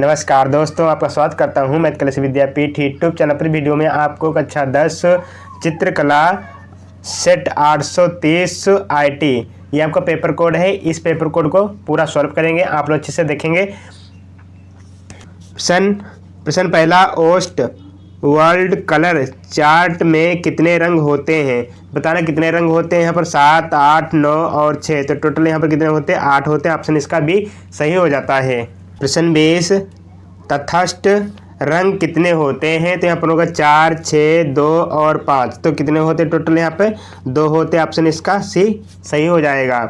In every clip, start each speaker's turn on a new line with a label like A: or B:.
A: नमस्कार दोस्तों, आपका स्वागत करता हूं मैं कलश विद्यापीठ यूट्यूब चैनल पर। वीडियो में आपको कक्षा 10 चित्रकला सेट 830 IT ये आपका पेपर कोड है। इस पेपर कोड को पूरा सॉल्व करेंगे, आप लोग अच्छे से देखेंगे। प्रश्न पहला, ओस्ट वर्ल्ड कलर चार्ट में कितने रंग होते हैं? बताना कितने रंग होते हैं। यहाँ पर 7, 8, 9 और 6, तो टोटल यहाँ पर कितने होते हैं? 8 होते हैं। ऑप्शन इसका भी सही हो जाता है। प्रश्न 20, तटस्थ रंग कितने होते हैं? तो यहाँ पर होगा 4, 6, 2 और 5, तो कितने होते हैं टोटल? यहाँ पे 2 होते हैं। ऑप्शन इसका सी सही हो जाएगा।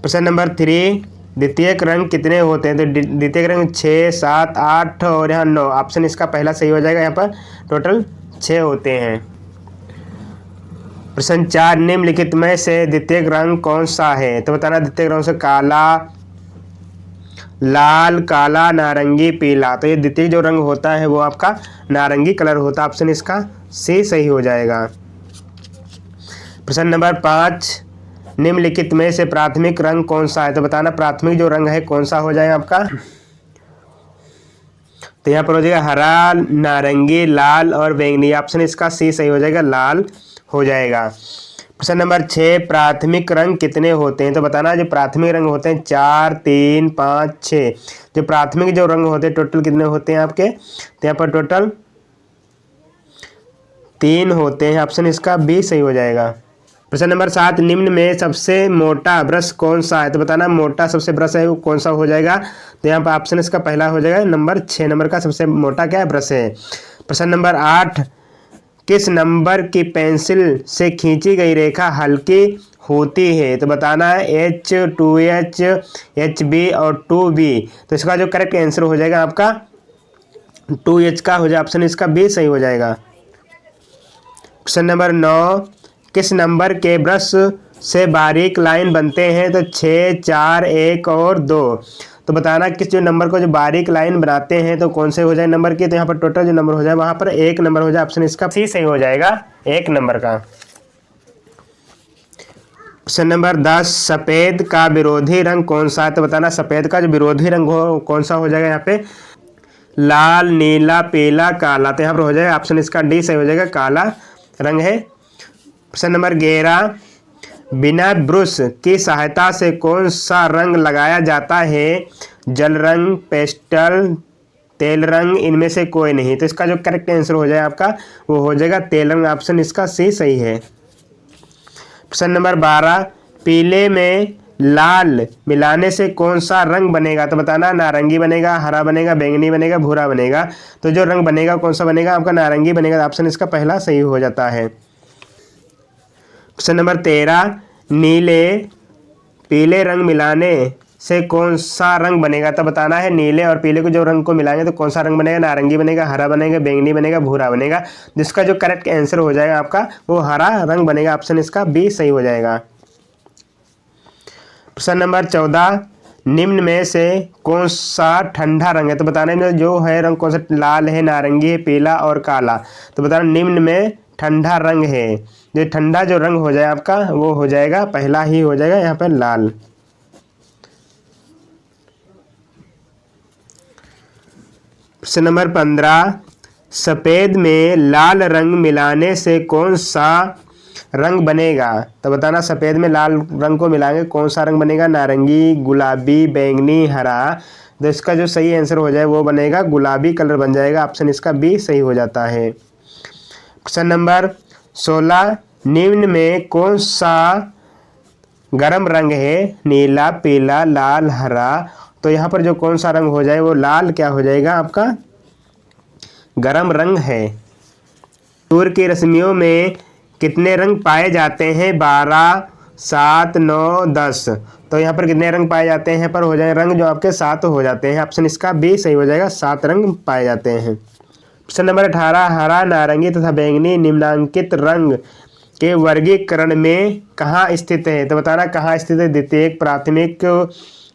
A: प्रश्न नंबर 3, द्वितीयक रंग कितने होते हैं? तो द्वितीयक रंग 6, 7, 8 और यहाँ 9, ऑप्शन इसका पहला सही हो जाएगा। यहाँ पर टोटल 6 होते हैं। प्रश्न 4, निम्नलिखित में से द्वितीयक रंग कौन सा है? तो बताना द्वितीयक रंग से काला, लाल, काला, नारंगी, पीला, तो ये द्वितीय जो रंग होता है वो आपका नारंगी कलर होता है। ऑप्शन इसका सी सही हो जाएगा। प्रश्न नंबर 5, निम्नलिखित में से प्राथमिक रंग कौन सा है? तो बताना प्राथमिक जो रंग है कौन सा हो जाएगा आपका? तो यहाँ पर हो जाएगा हरा, नारंगी, लाल और बैंगनी, ऑप्शन इसका सी सही हो जाएगा, लाल हो जाएगा। प्रश्न नंबर 6, प्राथमिक रंग कितने होते हैं? तो बताना जो प्राथमिक रंग होते हैं 4, 3, 5, 6, जो प्राथमिक जो रंग होते हैं टोटल कितने होते हैं आपके? तो यहाँ पर टोटल 3 होते हैं। ऑप्शन इसका बी सही हो जाएगा। प्रश्न नंबर 7, निम्न में सबसे मोटा ब्रश कौन सा है? तो बताना मोटा सबसे ब्रश है वो कौन सा हो जाएगा? तो यहाँ पर ऑप्शन इसका पहला हो जाएगा, नंबर 6 नंबर का सबसे मोटा क्या है? ब्रश है। प्रश्न नंबर 8, किस नंबर की पेंसिल से खींची गई रेखा हल्की होती है? तो बताना है H, 2H, HB और 2B, तो इसका जो करेक्ट आंसर हो जाएगा आपका 2H का हो जाए। ऑप्शन इसका बी सही हो जाएगा। प्रश्न नंबर 9, किस नंबर के ब्रश से बारीक लाइन बनते हैं? तो 6, 4, 1 और 2, तो बताना किस जो नंबर को जो बारीक लाइन बनाते हैं तो कौन से हो जाए नंबर की? तो यहाँ पर टोटल जो नंबर हो जाए वहाँ पर 1 नंबर हो जाए। ऑप्शन इसका सी सही हो जाएगा, 1 नंबर का। प्रश्न नंबर 10, सफ़ेद का विरोधी रंग कौन सा है? तो बताना सफ़ेद का जो विरोधी रंग हो कौन सा हो जाएगा? यहाँ पे लाल, नीला, पीला, काला, तो यहाँ पर हो जाएगा ऑप्शन इसका डी सही हो जाएगा, काला रंग है। प्रश्न नंबर 11, बिना ब्रश की सहायता से कौन सा रंग लगाया जाता है? जल रंग, पेस्टल, तेल रंग, इनमें से कोई नहीं, तो इसका जो करेक्ट आंसर हो जाए आपका वो हो जाएगा तेल रंग। ऑप्शन इसका सी सही है। प्रश्न नंबर 12, पीले में लाल मिलाने से कौन सा रंग बनेगा? तो बताना नारंगी बनेगा, हरा बनेगा, बैंगनी बनेगा, भूरा बनेगा, तो जो रंग बनेगा कौन सा बनेगा आपका? नारंगी बनेगा। ऑप्शन इसका पहला सही हो जाता है। प्रश्न नंबर 13, नीले पीले रंग मिलाने से कौन सा रंग बनेगा? तो बताना है नीले और पीले को जो रंग को मिलाएंगे तो कौन सा रंग बनेगा? नारंगी बनेगा, हरा बनेगा, बैंगनी बनेगा, भूरा बनेगा, जिसका जो करेक्ट आंसर हो जाएगा आपका वो हरा रंग बनेगा। ऑप्शन इसका बी सही हो जाएगा। प्रश्न नंबर 14, निम्न में से कौन सा ठंडा रंग है? तो बताने में जो है रंग कौन सा? लाल है, नारंगी है, पीला और काला, तो बताना निम्न में ठंडा रंग है, जो ठंडा जो रंग हो जाए आपका वो हो जाएगा पहला ही हो जाएगा यहाँ पर लाल। प्रश्न नंबर 15, सफ़ेद में लाल रंग मिलाने से कौन सा रंग बनेगा? तो बताना सफ़ेद में लाल रंग को मिलाएंगे कौन सा रंग बनेगा? नारंगी, गुलाबी, बैंगनी, हरा, तो इसका जो सही आंसर हो जाए वो बनेगा गुलाबी कलर बन जाएगा। ऑप्शन इसका बी सही हो जाता है। प्रश्न नंबर 16, निम्न में कौन सा गर्म रंग है? नीला, पीला, लाल, हरा, तो यहाँ पर जो कौन सा रंग हो जाए वो लाल क्या हो जाएगा आपका? गर्म रंग है। सूर्य की रश्मियों में कितने रंग पाए जाते हैं? 12, 7, 9, 10, तो यहाँ पर कितने रंग पाए जाते हैं? यहाँ पर हो जाए रंग जो आपके 7 हो जाते हैं। ऑप्शन इसका बी सही हो जाएगा, 7 रंग पाए जाते हैं। प्रश्न नंबर 18, हरा, नारंगी तथा बैंगनी निम्नांकित रंग के वर्गीकरण में कहाँ स्थित है? तो बताना कहाँ स्थित है? द्वितीयक, प्राथमिक,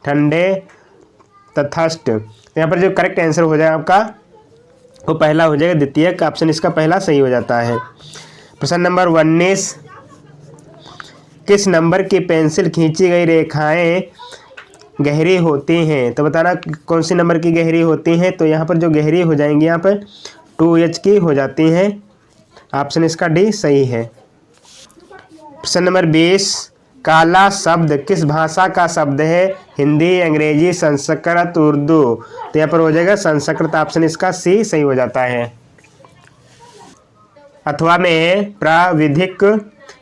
A: ठंडे, तटस्थ, यहाँ पर जो करेक्ट आंसर हो जाएगा आपका वो पहला हो जाएगा द्वितीयक। ऑप्शन इसका पहला सही हो जाता है। प्रश्न नंबर 19, किस नंबर की पेंसिल खींची गई रेखाएं गहरी होती हैं। तो बताना कौन सी नंबर की गहरी होती हैं। तो यहाँ पर जो गहरी हो जाएंगी यहाँ पर 2H की हो जाती हैं। ऑप्शन इसका डी सही है। प्रश्न नंबर 20, काला शब्द किस भाषा का शब्द है? हिंदी, अंग्रेजी, संस्कृत, उर्दू। तो यहाँ पर हो जाएगा संस्कृत। ऑप्शन इसका सी सही हो जाता है। अथवा में प्राविधिक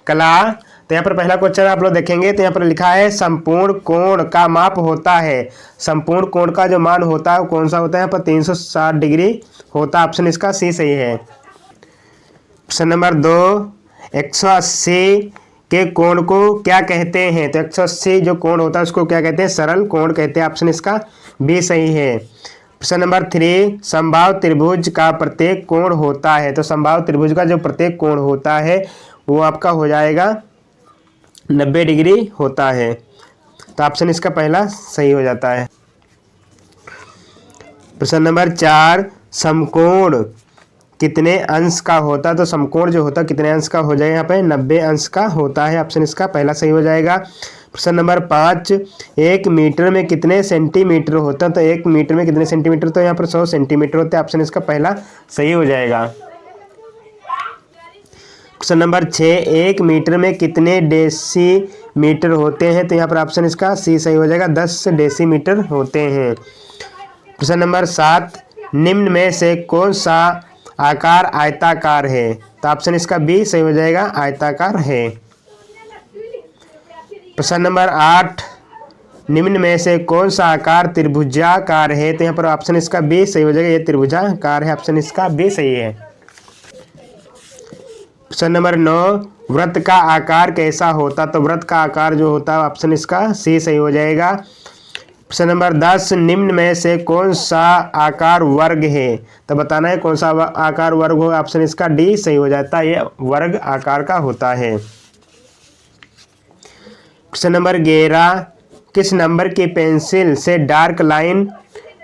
A: कला। तो यहाँ पर पहला क्वेश्चन आप लोग देखेंगे तो यहाँ पर लिखा है संपूर्ण कोण का माप होता है। संपूर्ण कोण का जो मान होता है वो कौन सा होता है? यहाँ पर 360 डिग्री होता है। ऑप्शन इसका सी सही है। प्रश्न नंबर 2, 180 के कोण को क्या कहते हैं? तो 180 जो कोण होता है उसको क्या कहते हैं? सरल कोण कहते हैं। ऑप्शन इसका बी सही है। प्रश्न नंबर 3, समबाहु त्रिभुज का प्रत्येक कोण होता है। तो समबाहु त्रिभुज का जो प्रत्येक कोण होता है वो आपका हो जाएगा 90 डिग्री होता है। तो ऑप्शन इसका पहला सही हो जाता है। प्रश्न नंबर 4, समकोण कितने अंश का होता है? तो समकोण जो होता है कितने अंश का हो जाएगा? यहाँ पे 90 अंश का होता है। ऑप्शन इसका पहला सही हो जाएगा। प्रश्न नंबर 5, 1 मीटर में कितने सेंटीमीटर होता है? तो 1 मीटर में कितने सेंटीमीटर? तो यहाँ पर 100 सेंटीमीटर होते हैं। ऑप्शन इसका पहला सही हो जाएगा। प्रश्न नंबर 6, 1 मीटर में कितने डेसीमीटर होते हैं? तो यहाँ पर ऑप्शन इसका सी सही हो जाएगा। 10 डेसीमीटर होते हैं। प्रश्न नंबर 7, निम्न में से कौन सा आकार आयताकार है? तो ऑप्शन इसका बी सही हो जाएगा, आयताकार है। प्रश्न नंबर 8, निम्न में से कौन सा आकार त्रिभुजाकार है? तो यहाँ पर ऑप्शन इसका बी सही हो जाएगा, ये त्रिभुजाकार है। ऑप्शन इसका बी सही है। प्रश्न नंबर 9, वृत्त का आकार कैसा होता? तो वृत्त का आकार जो होता है ऑप्शन इसका सी सही हो जाएगा। प्रश्न नंबर 10, निम्न में से कौन सा आकार वर्ग है? तो बताना है कौन सा आकार वर्ग हो। ऑप्शन इसका डी सही हो जाता है, ये वर्ग आकार का होता है। प्रश्न नंबर 11, किस नंबर की पेंसिल से डार्क लाइन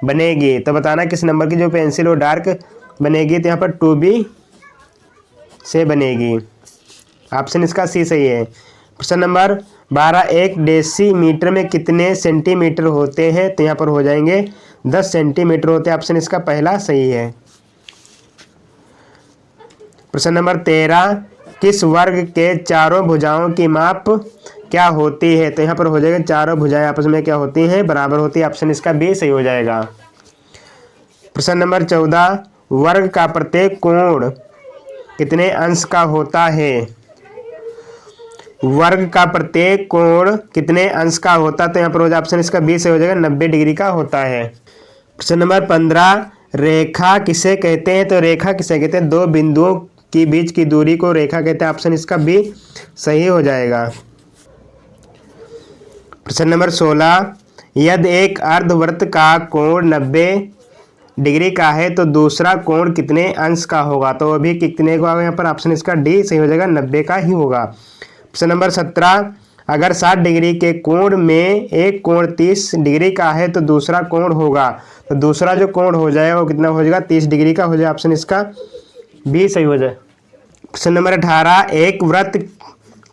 A: बनेगी? तो बताना किस नंबर की जो पेंसिल हो डार्क बनेगी। तो यहाँ पर 2B से बनेगी। ऑप्शन इसका सी सही है। प्रश्न नंबर 12, 1 डेसीमीटर में कितने सेंटीमीटर होते हैं? तो यहाँ पर हो जाएंगे 10 सेंटीमीटर होते हैं। ऑप्शन इसका पहला सही है। प्रश्न नंबर 13, किस वर्ग के चारों भुजाओं की माप क्या होती है? तो यहाँ पर हो जाएगा चारों भुजाएं आपस में क्या होती हैं? बराबर होती है। ऑप्शन इसका बी सही हो जाएगा। प्रश्न नंबर 14, वर्ग का प्रत्येक कोण कितने अंश का होता है? वर्ग का प्रत्येक कोण कितने अंश का होता है? तो यहाँ पर हो जाए ऑप्शन इसका बी से हो जाएगा, 90 डिग्री का होता है। प्रश्न नंबर 15, रेखा किसे कहते हैं? तो रेखा किसे कहते हैं? दो बिंदुओं के बीच की दूरी को रेखा कहते हैं। ऑप्शन इसका बी सही हो जाएगा। प्रश्न नंबर 16, यदि एक अर्धवृत्त का कोण 90 डिग्री का है तो दूसरा कोण कितने अंश का होगा? तो अभी कितने का होगा? यहाँ पर ऑप्शन इसका डी सही हो जाएगा, 90 का ही होगा। प्रश्न नंबर 17, अगर 60 डिग्री के कोण में एक कोण 30 डिग्री का है तो दूसरा कोण होगा, तो दूसरा जो कोण हो जाएगा वो कितना हो जाएगा? 30 डिग्री का हो जाए। ऑप्शन इसका बी सही हो जाए। प्रश्न नंबर 18, एक वृत्त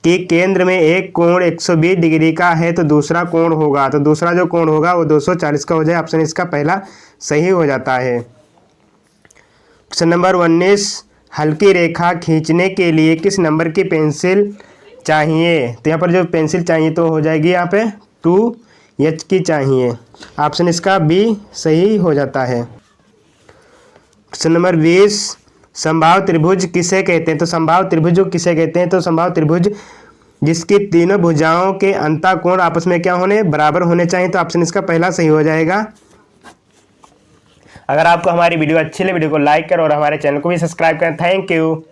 A: के केंद्र में एक कोण 120 डिग्री का है तो दूसरा कोण होगा, तो दूसरा जो कोण होगा वो 240 का हो जाए। ऑप्शन इसका पहला सही हो जाता है। प्रश्न नंबर 19, हल्की रेखा खींचने के लिए किस नंबर की पेंसिल चाहिए? तो यहाँ पर जो पेंसिल चाहिए तो हो जाएगी यहाँ पे 2H की चाहिए। ऑप्शन इसका बी सही हो जाता है। प्रश्न नंबर 20, समबाहु त्रिभुज किसे कहते हैं? तो समबाहु त्रिभुज किसे कहते हैं? तो समबाहु त्रिभुज जिसकी तीनों भुजाओं के अंतःकोण आपस में क्या होने? बराबर होने चाहिए। तो ऑप्शन इसका पहला सही हो जाएगा। अगर आपको हमारी वीडियो अच्छी लगे वीडियो को लाइक करें और हमारे चैनल को भी सब्सक्राइब करें। Thank you.